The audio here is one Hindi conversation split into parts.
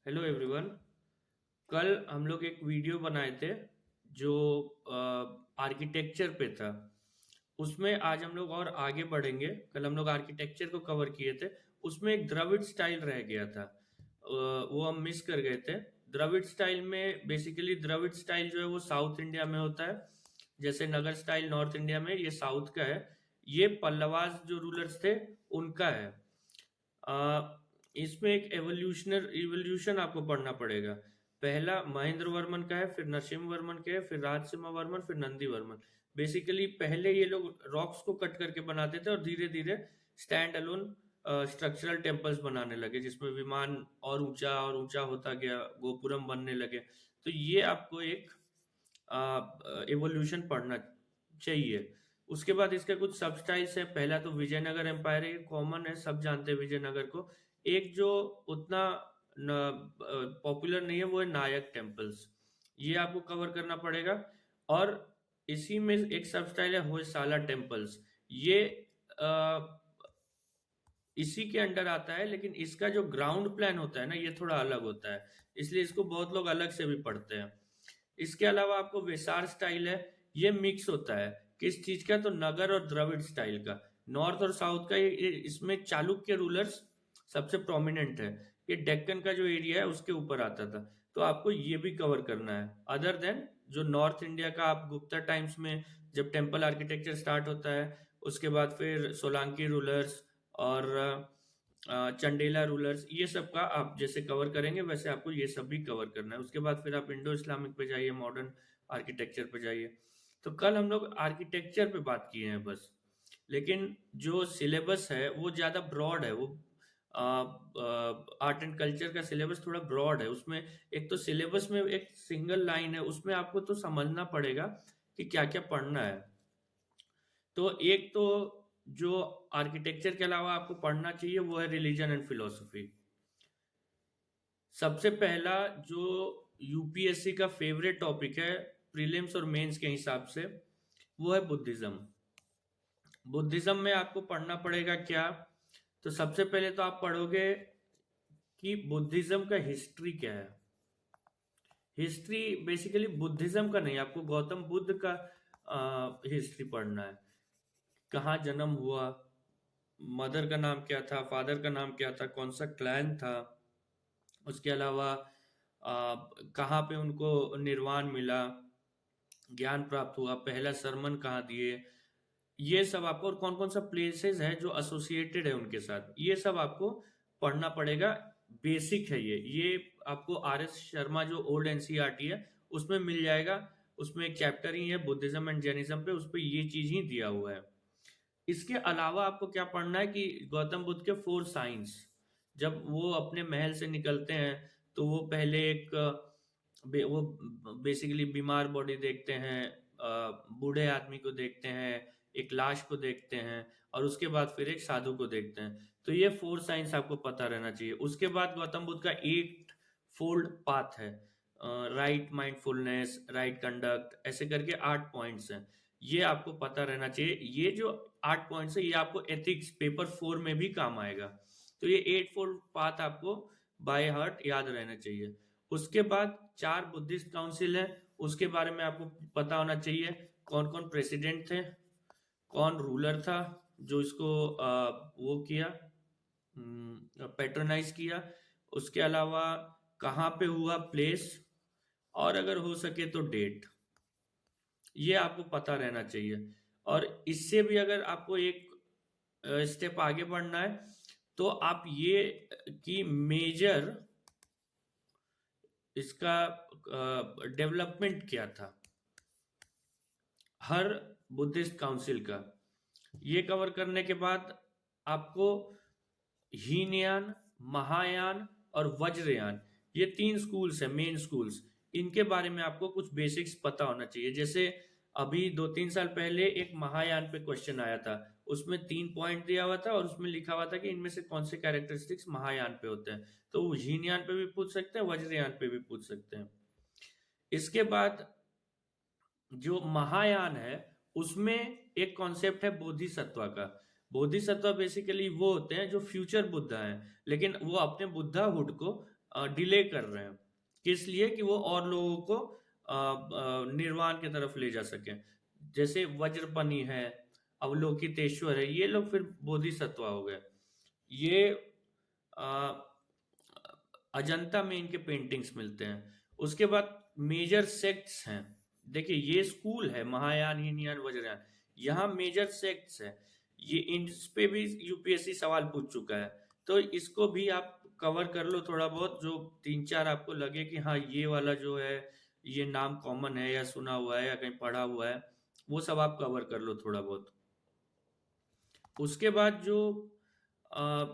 Hello everyone. कल हम लोग एक वीडियो बनाए थे जो आर्किटेक्चर पे था। उसमें आज हम लोग और आगे बढ़ेंगे। कल हम लोग आर्किटेक्चर को कवर किए थे। उसमें एक द्रविड़ स्टाइल रह गया था। वो हम मिस कर गए थे। द्रविड़ स्टाइल में बेसिकली द्रविड़ स्टाइल जो है वो साउथ इंडिया में होता है। जैसे नगर स्टाइल नॉर्थ इंडिया में, ये साउथ का है। ये पल्लवास जो रूलर्स थे उनका है। इसमें एक इवोल्यूशन आपको पढ़ना पड़ेगा। पहला महेंद्र वर्मन का है, फिर नरसिम्हा वर्मन का है, फिर राजसिम्हा वर्मन, फिर नंदी वर्मन। बेसिकली पहले ये लोग रॉक्स को कट करके बनाते थे और धीरे धीरे स्टैंड अलोन स्ट्रक्चरल टेम्पल्स बनाने लगे, जिसमें विमान और ऊंचा होता गया, गोपुरम बनने लगे। तो ये आपको एक इवोल्यूशन पढ़ना चाहिए। उसके बाद इसके कुछ सब स्टाइल्स है। पहला तो विजयनगर एम्पायर है, कॉमन है, सब जानते हैं विजयनगर को। एक जो उतना पॉपुलर नहीं है वो है नायक टेम्पल्स। ये आपको कवर करना पड़ेगा। और इसी में एक सब स्टाइल है होयसाला टेम्पल्स। ये अ, इसी के अंडर आता है, लेकिन इसका जो ग्राउंड प्लान होता है ना, ये थोड़ा अलग होता है। इसलिए इसको बहुत लोग अलग से भी पढ़ते हैं। इसके अलावा आपको वेसार स्टाइल है। ये मिक्स होता है किस चीज का, तो नगर और द्रविड़ स्टाइल का। नॉर्थ और साउथ का इसमें चालुक्य रूलर्स सबसे प्रोमिनेंट है। ये डेक्कन का जो एरिया है उसके ऊपर आता था। तो आपको ये भी कवर करना है। अदर देन जो नॉर्थ इंडिया का, आप गुप्ता टाइम्स में जब टेम्पल आर्किटेक्चर स्टार्ट होता है, उसके बाद फिर सोलांकी रूलर्स और चंडेला रूलर्स, ये सब का आप जैसे कवर करेंगे वैसे आपको ये सब भी कवर करना है। उसके बाद फिर आप इंडो इस्लामिक पे जाइए, मॉडर्न आर्किटेक्चर पे जाइए। तो कल हम लोग आर्किटेक्चर पे बात किए हैं बस। लेकिन जो सिलेबस है वो ज्यादा ब्रॉड है। वो आर्ट एंड कल्चर का सिलेबस थोड़ा ब्रॉड है। उसमें एक तो सिलेबस में एक सिंगल लाइन है, उसमें आपको तो समझना पड़ेगा कि क्या क्या पढ़ना है। तो एक तो जो आर्किटेक्चर के अलावा आपको पढ़ना चाहिए वो है रिलीजन एंड फिलोसफी। सबसे पहला जो यूपीएससी का फेवरेट टॉपिक है प्रीलिम्स और मेंस के हिसाब से, वो है बुद्धिज्म। बुद्धिज्म में आपको पढ़ना पड़ेगा क्या? तो सबसे पहले तो आप पढ़ोगे कि बुद्धिज्म का हिस्ट्री क्या है। हिस्ट्री बेसिकली बुद्धिज्म का नहीं, आपको गौतम बुद्ध का हिस्ट्री पढ़ना है। कहाँ जन्म हुआ, मदर का नाम क्या था, फादर का नाम क्या था, कौन सा क्लैन था। उसके अलावा कहाँ पे उनको निर्वाण मिला, ज्ञान प्राप्त हुआ, पहला सरमन कहाँ दिए, ये सब आपको। और कौन कौन सा प्लेसेस है जो एसोसिएटेड है उनके साथ, ये सब आपको पढ़ना पड़ेगा। बेसिक है ये आपको आर एस शर्मा जो ओल्ड एनसीईआरटी है उसमें मिल जाएगा। उसमें एक चैप्टर ही है बुद्धिज्म एंड जैनिज्म पे, उस पर ये चीज ही दिया हुआ है। इसके अलावा आपको क्या पढ़ना है कि गौतम बुद्ध के फोर साइंस। जब वो अपने महल से निकलते हैं तो वो पहले एक वो बेसिकली बीमार बॉडी देखते हैं, बूढ़े आदमी को देखते हैं, एक लाश को देखते हैं, और उसके बाद फिर एक साधु को देखते हैं। तो ये फोर साइंस आपको पता रहना चाहिए। उसके बाद गौतम बुद्ध का एट फोल्ड पाथ है। राइट माइंडफुलनेस, राइट कंडक्ट, ऐसे करके 8 पॉइंट्स हैं। ये आपको पता रहना चाहिए। ये जो 8 पॉइंट्स है ये आपको एथिक्स पेपर 4 में भी काम आएगा। तो ये 8 फोल्ड पाथ आपको बाय हार्ट याद रहना चाहिए। उसके बाद 4 बुद्धिस्ट काउंसिल है, उसके बारे में आपको पता होना चाहिए। कौन कौन प्रेसिडेंट थे, कौन रूलर था जो इसको वो किया, पैट्रोनाइज किया। उसके अलावा कहाँ पे हुआ, प्लेस, और अगर हो सके तो डेट। ये आपको पता रहना चाहिए। और इससे भी अगर आपको एक स्टेप आगे बढ़ना है तो आप ये कि मेजर इसका डेवलपमेंट क्या था हर बुद्धिस्ट काउंसिल का, ये कवर करने के बाद आपको हीनयान, महायान और वज्रयान, ये 3 स्कूल्स हैं, मेन स्कूल्स। इनके बारे में आपको कुछ बेसिक्स पता होना चाहिए। जैसे अभी 2-3 साल पहले एक महायान पे क्वेश्चन आया था। उसमें 3 पॉइंट दिया हुआ था और उसमें लिखा हुआ था कि इनमें से कौन से कैरेक्टरिस्टिक्स महायान पे होते हैं। तो वो हीनयान पे भी पूछ सकते हैं, वज्रयान पे भी पूछ सकते हैं। इसके बाद जो महायान है उसमें एक कॉन्सेप्ट है बोधिसत्व का। बोधिसत्व बेसिकली वो होते हैं जो फ्यूचर बुद्धा हैं, लेकिन वो अपने बुद्धाहुड को डिले कर रहे हैं, किस लिए कि वो और लोगों को निर्वाण की तरफ ले जा सके। जैसे वज्रपनी है, अवलोकितेश्वर है, ये लोग फिर बोधिसत्व हो गए। ये आ, अजंता में इनके पेंटिंग्स मिलते हैं। उसके बाद मेजर सेक्ट्स हैं। देखिए ये स्कूल है महायान, हीनयान, वज्रयान, यहाँ मेजर सेक्ट्स है। ये इन पे भी यूपीएससी सवाल पूछ चुका है, तो इसको भी आप कवर कर लो थोड़ा बहुत, जो 3-4 आपको लगे कि हाँ ये वाला जो है ये नाम कॉमन है या सुना हुआ है या कहीं पढ़ा हुआ है, वो सब आप कवर कर लो थोड़ा बहुत। उसके बाद जो आ,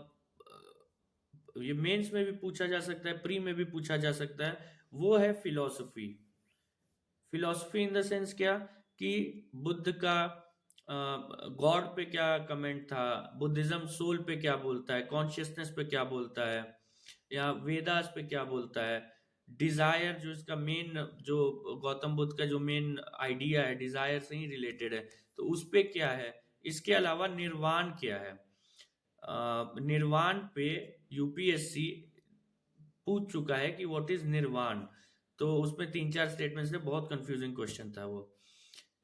ये मेंस में भी पूछा जा सकता है, प्री में भी पूछा जा सकता है, वो है philosophy. Philosophy in the sense क्या कि बुद्ध का गॉड पे क्या कमेंट था, बुद्धिज्म सोल पे क्या बोलता है, कॉन्शियसनेस पे क्या बोलता है, या वेदास पे क्या बोलता है, डिजायर जो इसका मेन, जो गौतम बुद्ध का जो मेन आइडिया है डिजायर से ही रिलेटेड है, तो उस पे क्या है। इसके अलावा निर्वाण क्या है, निर्वाण पे यूपीएससी पूछ चुका है कि व्हाट इज निर्वाण, तो उसमें 3-4 स्टेटमेंट्स थे, बहुत कंफ्यूजिंग क्वेश्चन था वो।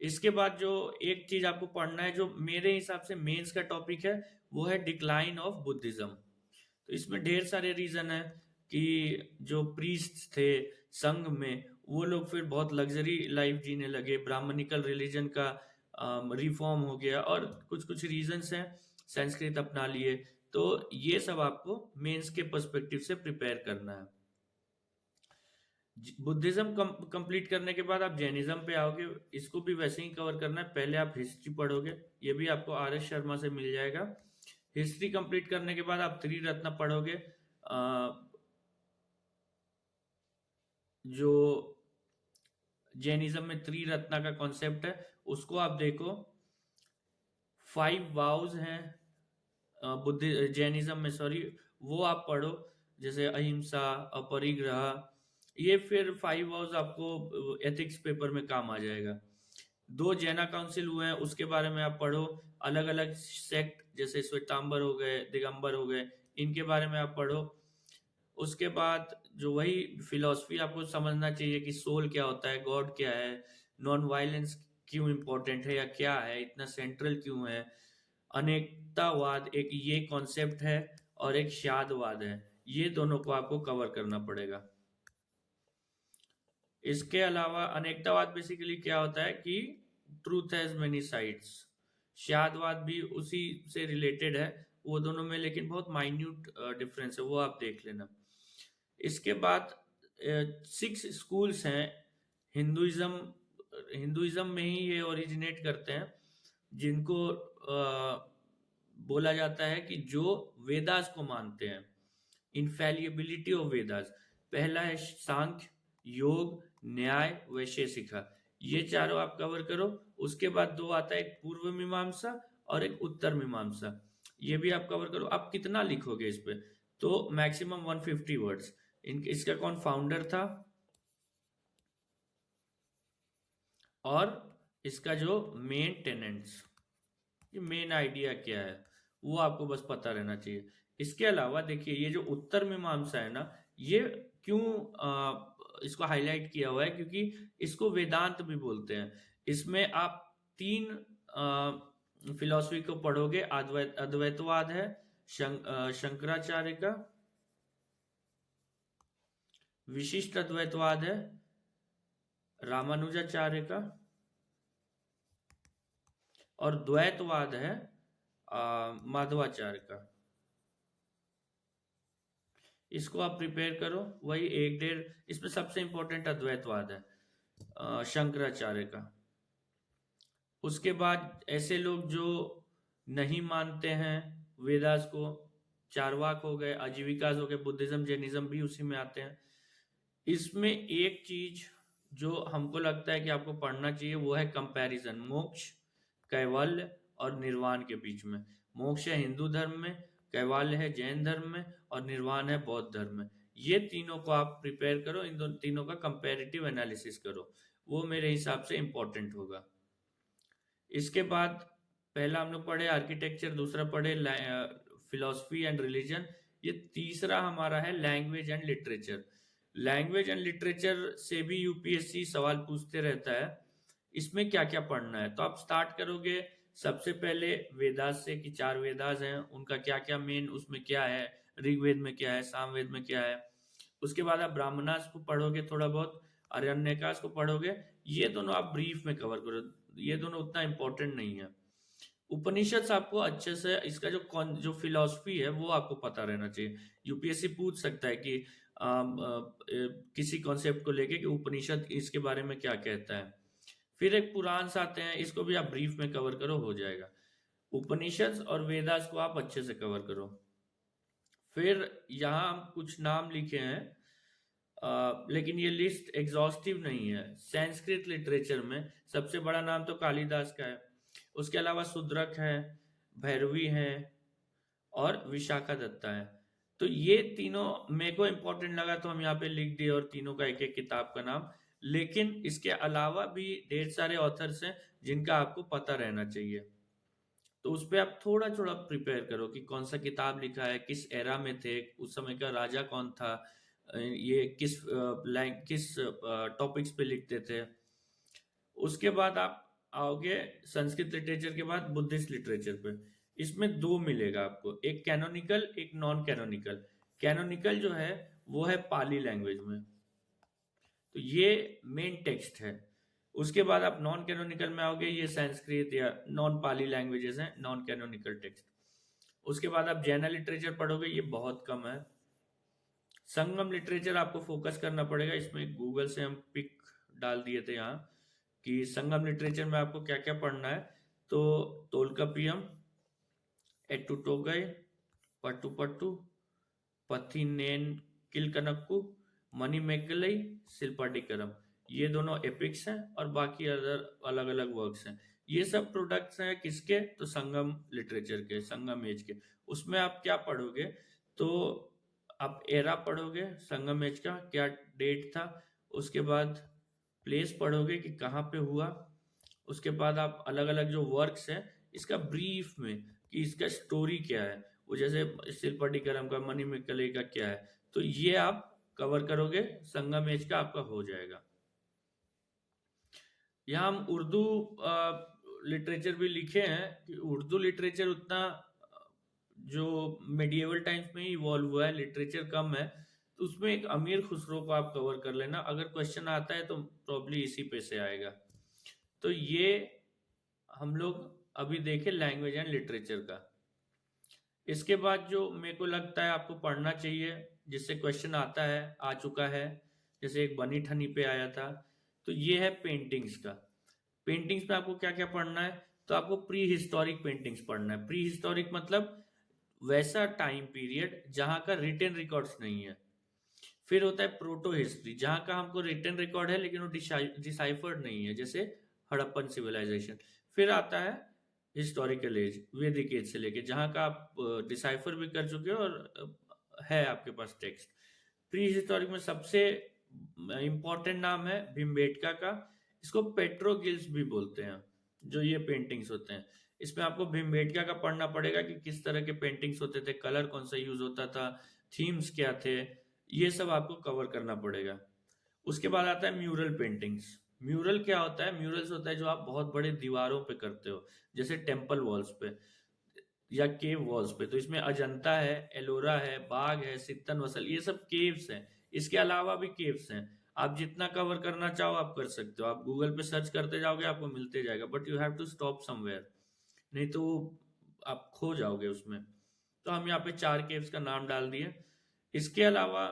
इसके बाद जो एक चीज आपको पढ़ना है जो मेरे हिसाब से मेंस का टॉपिक है, वो है डिक्लाइन ऑफ बुद्धिज्म। तो इसमें ढेर सारे रीजन है कि जो प्रीस्ट थे संघ में, वो लोग फिर बहुत लग्जरी लाइफ जीने लगे, ब्राह्मणिकल रिलीजन का रिफॉर्म हो गया, और कुछ कुछ रीजंस हैं, संस्कृत अपना लिए। तो ये सब आपको मेंस के पर्सपेक्टिव से प्रिपेयर करना है। बुद्धिज्म कंप्लीट करने के बाद आप जैनिज्म पे आओगे, इसको भी वैसे ही कवर करना है। पहले आप हिस्ट्री पढ़ोगे, ये भी आपको आर एस शर्मा से मिल जाएगा। हिस्ट्री कंप्लीट करने के बाद आप त्रिरत्न पढ़ोगे। जो जैनिज्म में त्रिरत्न का कॉन्सेप्ट है उसको आप देखो। 5 वाउज हैं बुद्ध जैनिज्म में, सॉरी, वो आप पढ़ो, जैसे अहिंसा, अपरिग्रह, ये फिर 5 वाउज आपको एथिक्स पेपर में काम आ जाएगा। 2 जैना काउंसिल हुए हैं, उसके बारे में आप पढ़ो। अलग अलग सेक्ट जैसे श्वेतांबर हो गए, दिगंबर हो गए, इनके बारे में आप पढ़ो। उसके बाद जो वही फिलॉसफी आपको समझना चाहिए कि सोल क्या होता है, गॉड क्या है, नॉन वायलेंस क्यों इम्पोर्टेंट है या क्या है, इतना सेंट्रल क्यों है, अनेकतावाद एक ये कॉन्सेप्ट है, और एक शादवाद है, ये दोनों को आपको कवर करना पड़ेगा। इसके अलावा अनेकतावाद बेसिकली क्या होता है कि ट्रूथ हैज मेनी साइड्स। शादवाद भी उसी से रिलेटेड है, वो दोनों में लेकिन बहुत माइन्यूट डिफरेंस है, वो आप देख लेना। इसके बाद 6 स्कूल्स हैं हिंदुइज्म, हिंदुइज्म में ही ये ओरिजिनेट करते हैं, जिनको बोला जाता है कि जो वेदास को मानते हैं, इनफैलिएबिलिटी ऑफ वेदास। पहला है सांख्य, योग, न्याय, वैशेषिका, ये चारों आप कवर करो। उसके बाद 2 आता है, एक पूर्व मीमांसा और एक उत्तर मीमांसा, ये भी आप कवर करो। आप कितना लिखोगे इस पे, तो मैक्सिमम 150 वर्ड्स। इसका कौन फाउंडर था, और इसका जो मेन टेनेंट्स, ये मेन आइडिया क्या है, वो आपको बस पता रहना चाहिए। इसके अलावा देखिए ये जो उत्तर मीमांसा है ना, ये क्यों इसको हाईलाइट किया हुआ है, क्योंकि इसको वेदांत भी बोलते हैं। इसमें आप 3 फिलॉसफी को पढ़ोगे। अद्वैतवाद है शंकराचार्य का, विशिष्ट अद्वैतवाद है रामानुजाचार्य का, और द्वैतवाद है माधवाचार्य का। इसको आप प्रिपेयर करो, वही 1-1.5। इसमें सबसे इंपॉर्टेंट अद्वैतवाद है शंकराचार्य का। उसके बाद ऐसे लोग जो नहीं मानते हैं वेदास को, चारवाक हो गए, आजीविकास हो गए, बुद्धिज्म जैनिज्म भी उसी में आते हैं। इसमें एक चीज जो हमको लगता है कि आपको पढ़ना चाहिए, वो है कंपैरिजन मोक्ष, कैवल्य और निर्वाण के बीच में। मोक्ष है हिंदू धर्म में, कैवल्य है जैन धर्म में, और निर्वाण है बौद्ध धर्म में। ये तीनों को आप प्रिपेयर करो, इन तीनों का कंपैरेटिव एनालिसिस करो, वो मेरे हिसाब से इंपॉर्टेंट होगा। इसके बाद पहला हम लोग पढ़े आर्किटेक्चर, दूसरा पढ़े फिलॉसफी एंड रिलीजन, ये तीसरा हमारा है language and literature. Language and literature से भी यूपीएससी सवाल पूछते रहता है। इसमें क्या क्या पढ़ना है, तो आप स्टार्ट करोगे सबसे पहले वेदास से, कि 4 वेदास हैं उनका क्या क्या मेन उसमें क्या है, ऋग्वेद में क्या है, सामवेद में क्या है। उसके बाद आप ब्राह्मणास को पढ़ोगे, थोड़ा बहुत आरण्यकास को पढ़ोगे। ये दोनों आप ब्रीफ में कवर करो, ये दोनों उतना इंपॉर्टेंट नहीं है। उपनिषद आपको अच्छे से इसका जो फिलॉसफी है वो आपको पता रहना चाहिए। यूपीएससी पूछ सकता है कि किसी कॉन्सेप्ट को लेके कि उपनिषद इसके बारे में क्या कहता है। फिर एक पुराण से आते हैं, इसको भी आप ब्रीफ में कवर करो, हो जाएगा। उपनिषद और वेदास को आप अच्छे से कवर करो। फिर यहाँ हम कुछ नाम लिखे हैं, लेकिन ये लिस्ट एग्जॉस्टिव नहीं है। संस्कृत लिटरेचर में सबसे बड़ा नाम तो कालिदास का है, उसके अलावा शूद्रक है, भैरवी है और विशाखा दत्ता है। तो ये तीनों मेरे को इम्पोर्टेंट लगा तो हम यहाँ पे लिख दिए, और तीनों का एक एक किताब का नाम। लेकिन इसके अलावा भी ढेर सारे ऑथर्स हैं जिनका आपको पता रहना चाहिए, तो उस पर आप थोड़ा थोड़ा प्रिपेयर करो कि कौन सा किताब लिखा है, किस एरा में थे, उस समय का राजा कौन था, ये किस टॉपिक्स पे लिखते थे। उसके बाद आप आओगे संस्कृत लिटरेचर के बाद बुद्धिस्ट लिटरेचर पे। इसमें 2 मिलेगा आपको, एक कैनोनिकल, एक नॉन कैनोनिकल। कैनोनिकल जो है वो है पाली लैंग्वेज में, तो ये मेन टेक्स्ट है। उसके बाद आप नॉन कैनोनिकल में आओगे, ये संस्कृत या नॉन पाली लैंग्वेजेस हैं, नॉन कैनोनिकल टेक्स्ट। उसके बाद आप जैन लिटरेचर पढ़ोगे, ये बहुत कम है। संगम लिटरेचर आपको फोकस करना पड़ेगा, इसमें गूगल से हम पिक डाल दिए थे यहाँ कि संगम लिटरेचर में आपको क्या क्या पढ़ना है। तो तोलकापियम, एट्टुटोगई, पट्टू, पथिनेन किलकनक्कू, मणिमेगलई, शिल्पाडिकरम, ये दोनों एपिक्स हैं, और बाकी अदर अलग अलग वर्क्स हैं। ये सब प्रोडक्ट्स हैं किसके, तो संगम लिटरेचर के, संगम एज के। उसमें आप क्या पढ़ोगे, तो आप एरा पढ़ोगे संगम एज का, क्या डेट था। उसके बाद प्लेस पढ़ोगे कि कहाँ पे हुआ। उसके बाद आप अलग अलग जो वर्क्स हैं इसका ब्रीफ में कि इसका स्टोरी क्या है, वो जैसे शिल्पाडिकरम का, मणिमेगलई का क्या है, तो ये आप कवर करोगे, संगम एज का आपका हो जाएगा। यहाँ हम उर्दू लिटरेचर भी लिखे हैं कि उर्दू लिटरेचर उतना जो मेडिएवल टाइम्स में ही इवॉल्व हुआ है, लिटरेचर कम है, तो उसमें एक अमीर खुसरो को आप कवर कर लेना। अगर क्वेश्चन आता है तो प्रॉब्ली इसी पे से आएगा। तो ये हम लोग अभी देखे लैंग्वेज एंड लिटरेचर का। इसके बाद जो मेरे को लगता है आपको पढ़ना चाहिए, जिससे क्वेश्चन आता है, आ चुका है, जैसे एक बनी ठनी पे आया था, तो ये है पेंटिंग्स का। पेंटिंग्स में आपको क्या क्या पढ़ना है, तो आपको प्री हिस्टोरिक पेंटिंग्स पढ़ना है। प्री हिस्टोरिक मतलब वैसा टाइम पीरियड जहां का रिटन रिकॉर्ड्स नहीं है। फिर होता है प्रोटो हिस्ट्री, जहां का हमको रिटन रिकॉर्ड है लेकिन वो डिसाइफर्ड नहीं है, जैसे हड़प्पन सिविलाइजेशन। फिर आता है हिस्टोरिकल एज, वैदिक एज से लेके, जहां का आप डिसाइफर भी कर चुके हो और है आपके पास टेक्स्ट। प्री हिस्टोरिक में सबसे इंपॉर्टेंट नाम है भीमबेटका का, इसको पेट्रोगिल्स भी बोलते हैं, जो ये पेंटिंग्स होते हैं। इसमें आपको भीमबेटका का पढ़ना पड़ेगा कि किस तरह के पेंटिंग्स होते थे, कलर कौन सा यूज होता था, थीम्स क्या थे, ये सब आपको कवर करना पड़ेगा। उसके बाद आता है म्यूरल पेंटिंग्स। म्यूरल क्या होता है, म्यूरल्स होता है जो आप बहुत बड़े दीवारों पे करते हो, जैसे टेम्पल वॉल्स पे या केव वॉल्स पे। तो इसमें अजंता है, एलोरा है, बाग है, सित्तन वसल, ये सब केव्स हैं। इसके अलावा भी केव्स हैं, आप जितना कवर करना चाहो आप कर सकते हो। आप गूगल पे सर्च करते जाओगे आपको मिलते जाएगा, but you have to stop somewhere, नहीं तो आप खो जाओगे उसमें। तो हम यहाँ पे 4 केव्स का नाम डाल दिए। इसके अलावा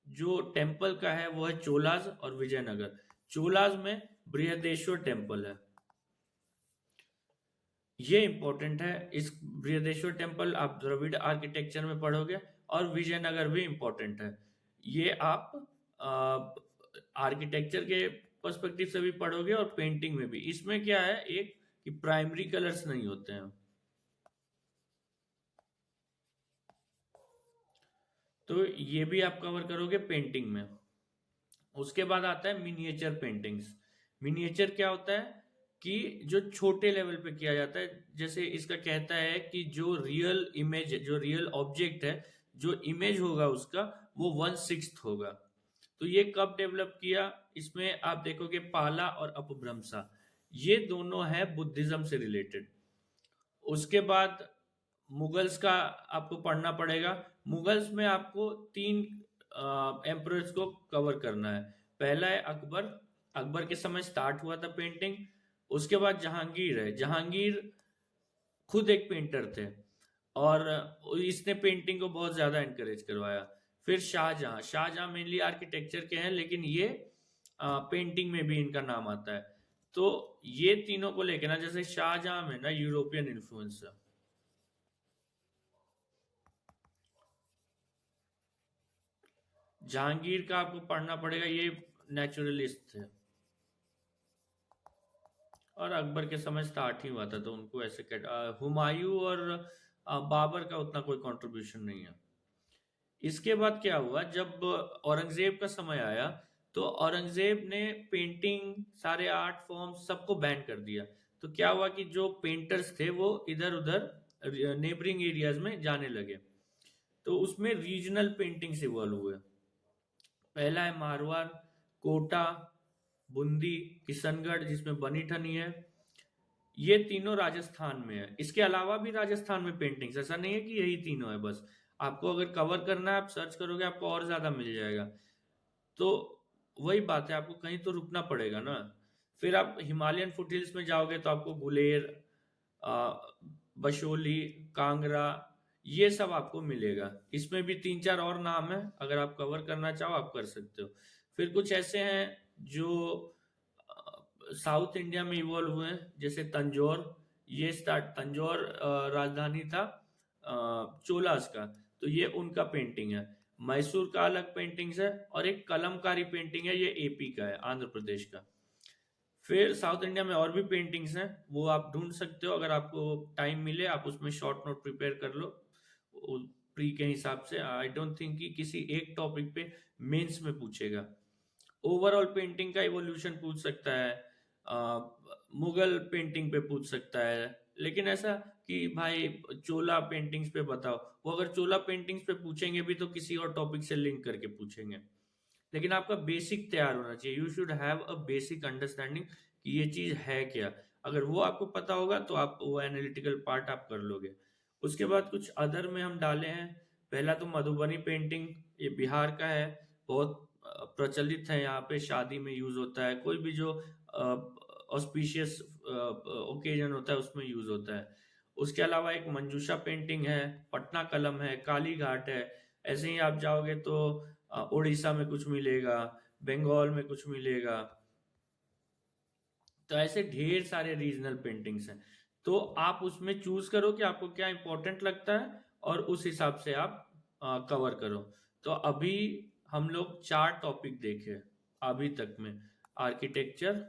जो टेम्पल का है वो है चोलाज और विजयनगर। चोलाज में बृहदेश्वर टेम्पल है, ये इंपॉर्टेंट है। इस बृहदेश्वर टेम्पल आप द्रविड़ आर्किटेक्चर में पढ़ोगे, और विजयनगर भी इंपॉर्टेंट है, ये आप आर्किटेक्चर के पर्सपेक्टिव से भी पढ़ोगे और पेंटिंग में भी। इसमें क्या है, एक कि प्राइमरी कलर्स नहीं होते हैं, तो ये भी आप कवर करोगे पेंटिंग में। उसके बाद आता है मिनिएचर पेंटिंग्स। मिनिएचर क्या होता है कि जो छोटे लेवल पे किया जाता है, जैसे इसका कहता है कि जो रियल इमेज, जो रियल ऑब्जेक्ट है, जो इमेज होगा उसका वो 1/6 होगा। तो ये कब डेवलप किया? इसमें आप देखोगे पाला और अपभ्रंशा, ये दोनों है बुद्धिज्म से रिलेटेड। उसके बाद मुगल्स का आपको पढ़ना पड़ेगा। मुगल्स में आपको 3 एम्परर्स को कवर करना है। पहला है अकबर, अकबर के समय स्टार्ट हुआ था पेंटिंग। उसके बाद जहांगीर है, जहांगीर खुद एक पेंटर थे और इसने पेंटिंग को बहुत ज्यादा एनकरेज करवाया। फिर शाहजहां, शाहजहां मेनली आर्किटेक्चर के हैं लेकिन ये पेंटिंग में भी इनका नाम आता है। तो ये तीनों को लेकर ना, जैसे शाहजहां में ना यूरोपियन इन्फ्लुएंस है। जहांगीर का आपको पढ़ना पड़ेगा, ये नेचुरलिस्ट थे और अकबर के समय स्टार्ट ही हुआ था तो उनको ऐसे हुमायूं और बाबर का उतना कोई कंट्रीब्यूशन नहीं है। इसके बाद क्या हुआ, जब औरंगजेब का समय आया तो औरंगजेब ने पेंटिंग, सारे आर्ट फॉर्म सबको बैन कर दिया। तो क्या हुआ कि जो पेंटर्स थे वो इधर उधर नेबरिंग एरियाज में जाने लगे। तो उसमें रीजनल पेंटिंग्स इवॉल्व हुए। पहला है मारवाड़, कोटा, बूंदी, किशनगढ़ जिसमें बनी ठनी है, ये तीनों राजस्थान में है। इसके अलावा भी राजस्थान में पेंटिंग्स, ऐसा नहीं है कि यही तीनों है बस। आपको अगर कवर करना है आप सर्च करोगे आपको और ज्यादा मिल जाएगा। तो वही बात है, आपको कहीं तो रुकना पड़ेगा ना। फिर आप हिमालयन फुटहिल्स में जाओगे तो आपको गुलेर, आ, बशोली, कांगड़ा, ये सब आपको मिलेगा। इसमें भी 3-4 और नाम है, अगर आप कवर करना चाहो आप कर सकते हो। फिर कुछ ऐसे हैं जो साउथ इंडिया में इवॉल्व हुए हैं, जैसे तंजौर। ये स्टार्ट तंजौर राजधानी था चोलास का, तो ये उनका पेंटिंग है। मैसूर का अलग पेंटिंग्स है और एक कलमकारी पेंटिंग है, ये एपी का है, आंध्र प्रदेश का। फिर साउथ इंडिया में और भी पेंटिंग्स हैं, वो आप ढूंढ सकते हो अगर आपको टाइम मिले, आप उसमें शॉर्ट नोट प्रिपेयर कर लो प्री के हिसाब से। आई डोंट थिंक कि किसी एक टॉपिक पे मेंस में पूछेगा। ओवरऑल पेंटिंग का इवोल्यूशन पूछ सकता है, मुगल पेंटिंग पे पूछ सकता है, लेकिन ऐसा कि भाई चोला पेंटिंग्स पे बताओ, वो अगर चोला पेंटिंग्स पे पूछेंगे भी तो किसी और टॉपिक से लिंक करके पूछेंगे। लेकिन आपका बेसिक तैयार होना चाहिए, you should have a basic understanding कि ये चीज है क्या। अगर वो आपको पता होगा तो आप वो एनालिटिकल पार्ट आप कर लोगे। उसके बाद कुछ अदर में हम डाले हैं। पहला तो मधुबनी पेंटिंग, ये बिहार का है, बहुत प्रचलित है, यहाँ पे शादी में यूज होता है, कोई भी जो ऑस्पिशियस ओकेजन होता है उसमें यूज होता है। उसके अलावा एक मंजूषा पेंटिंग है, पटना कलम है, काली घाट है। ऐसे ही आप जाओगे तो उड़ीसा में कुछ मिलेगा, बंगाल में कुछ मिलेगा। तो ऐसे ढेर सारे रीजनल पेंटिंग्स हैं। तो आप उसमें चूज करो कि आपको क्या इंपॉर्टेंट लगता है और उस हिसाब से आप कवर करो। तो अभी हम लोग 4 टॉपिक देखे अभी तक में: आर्किटेक्चर,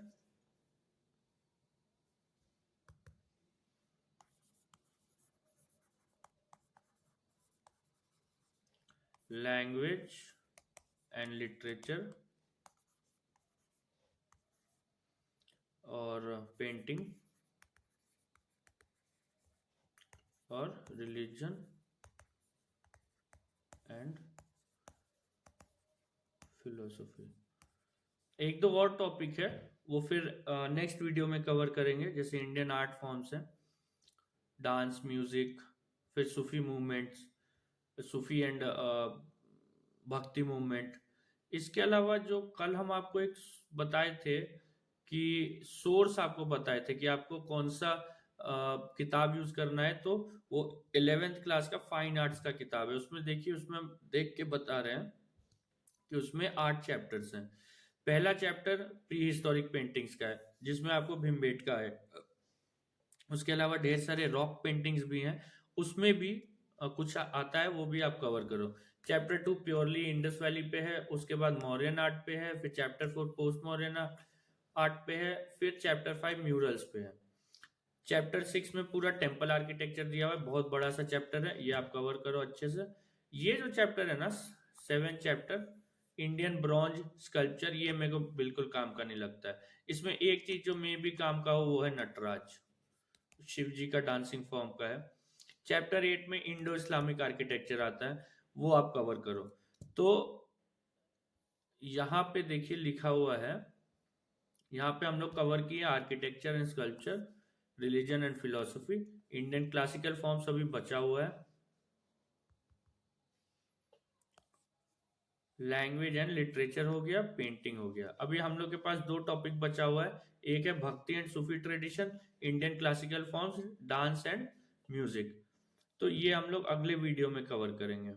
लैंग्वेज एंड लिटरेचर और पेंटिंग और रिलीजन एंड फिलोसफी। एक दो और टॉपिक है वो फिर नेक्स्ट वीडियो में कवर करेंगे, जैसे इंडियन आर्ट फॉर्म्स हैं, डांस, म्यूजिक, फिर सूफी मूवमेंट्स, सूफी एंड भक्ति मूवमेंट। इसके अलावा जो कल हम आपको एक बताए थे कि सोर्स आपको बताए थे कि आपको कौन सा किताब यूज करना है, तो वो 11th क्लास का फाइन आर्ट्स का किताब है। उसमें देखिए, उसमें हम देख के बता रहे हैं कि उसमें 8 चैप्टर्स हैं। पहला चैप्टर प्री हिस्टोरिक पेंटिंग्स का है जिसमें आपको भीमबेटका है। उसके अलावा ढेर सारे रॉक पेंटिंग्स भी हैं, उसमें भी कुछ आता है, वो भी आप कवर करो। चैप्टर 2 प्योरली इंडस वैली पे है। उसके बाद मौर्यन आर्ट पे है। फिर चैप्टर 4 पोस्ट मौर्यन आर्ट पे है। फिर चैप्टर 5 म्यूरल्स पे है। चैप्टर 6 में पूरा टेम्पल आर्किटेक्चर दिया हुआ है, बहुत बड़ा सा चैप्टर है, ये आप कवर करो अच्छे से। ये जो चैप्टर है ना, 7 चैप्टर, इंडियन ब्रॉन्ज स्कल्पचर, ये मेरे को बिल्कुल काम का नहीं लगता है। इसमें एक चीज जो मे भी काम का हो वो है नटराज, शिव जी का डांसिंग फॉर्म का है। चैप्टर 8 में इंडो इस्लामिक आर्किटेक्चर आता है, वो आप कवर करो। तो यहाँ पे देखिए लिखा हुआ है, यहाँ पे हम लोग कवर किए architecture and sculpture, religion and philosophy, Indian classical forms अभी बचा हुआ है, लैंग्वेज एंड लिटरेचर हो गया, पेंटिंग हो गया। अभी हम लोग के पास दो टॉपिक बचा हुआ है, एक है भक्ति and Sufi tradition, Indian classical forms, dance and music. तो ये हम लोग अगले वीडियो में कवर करेंगे।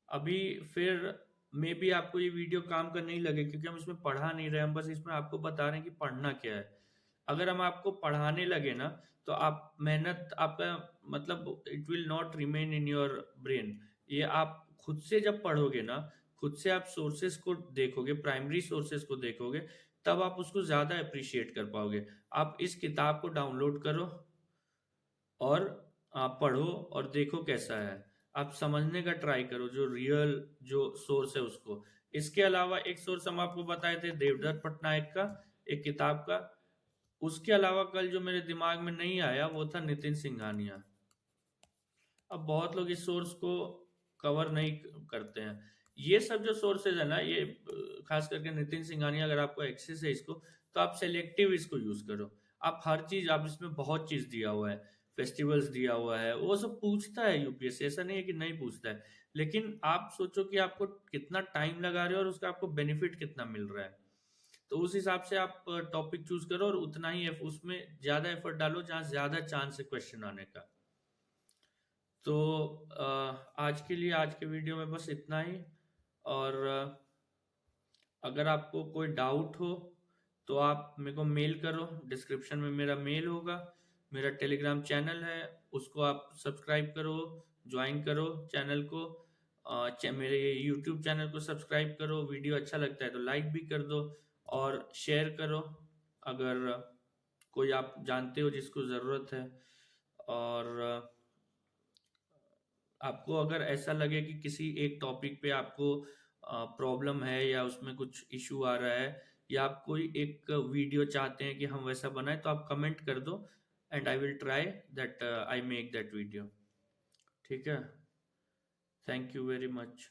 अभी फिर मे बी आपको ये वीडियो काम का नहीं लगे, क्योंकि हम इसमें पढ़ा नहीं रहे, हम बस इसमें आपको बता रहे हैं कि पढ़ना क्या है। अगर हम आपको पढ़ाने लगे ना, तो आप मेहनत आपका मतलब it will not remain in your brain. ये आप खुद से जब पढ़ोगे ना, खुद से आप सोर्सेस को देखोगे, प्राइमरी सोर्सेस को देखोगे, तब आप उसको ज्यादा अप्रिशिएट कर पाओगे। आप इस किताब को डाउनलोड करो और आप पढ़ो और देखो कैसा है, आप समझने का ट्राई करो जो रियल जो सोर्स है उसको। इसके अलावा एक सोर्स हम आपको बताए थे देवदत्त पटनायक का एक किताब का। उसके अलावा कल जो मेरे दिमाग में नहीं आया वो था नितिन सिंघानिया। अब बहुत लोग इस सोर्स को कवर नहीं करते हैं। ये सब जो सोर्सेज है ना, ये खास करके नितिन सिंघानिया, अगर आपको एक्सेस है इसको, तो आप सेलेक्टिव इसको यूज करो। आप हर चीज, आप इसमें बहुत चीज दिया हुआ है, फेस्टिवल्स दिया हुआ है, वो सब पूछता है यूपीएससी, ऐसा नहीं है कि नहीं पूछता है। लेकिन आप सोचो कि आपको कितना टाइम लगा रहे हो और उसका आपको बेनिफिट कितना मिल रहा है। तो उस हिसाब से आप टॉपिक चूज करो और उतना ही उसमें ज्यादा एफर्ट डालो जहाँ ज्यादा चांस है क्वेश्चन आने का। तो आज के लिए, आज के वीडियो में बस इतना ही। और अगर आपको कोई डाउट हो तो आप मेरे को मेल करो, डिस्क्रिप्शन में मेरा मेल होगा। मेरा टेलीग्राम चैनल है, उसको आप सब्सक्राइब करो, ज्वाइन करो चैनल को। मेरे यूट्यूब चैनल को सब्सक्राइब करो, वीडियो अच्छा लगता है तो लाइक भी कर दो और शेयर करो अगर कोई आप जानते हो जिसको ज़रूरत है। और आपको अगर ऐसा लगे कि किसी एक टॉपिक पे आपको प्रॉब्लम है या उसमें कुछ इशू आ रहा है, या आप कोई एक वीडियो चाहते हैं कि हम वैसा बनाए, तो आप कमेंट कर दो and I will try that I make that video. ठीक है, थैंक यू वेरी मच।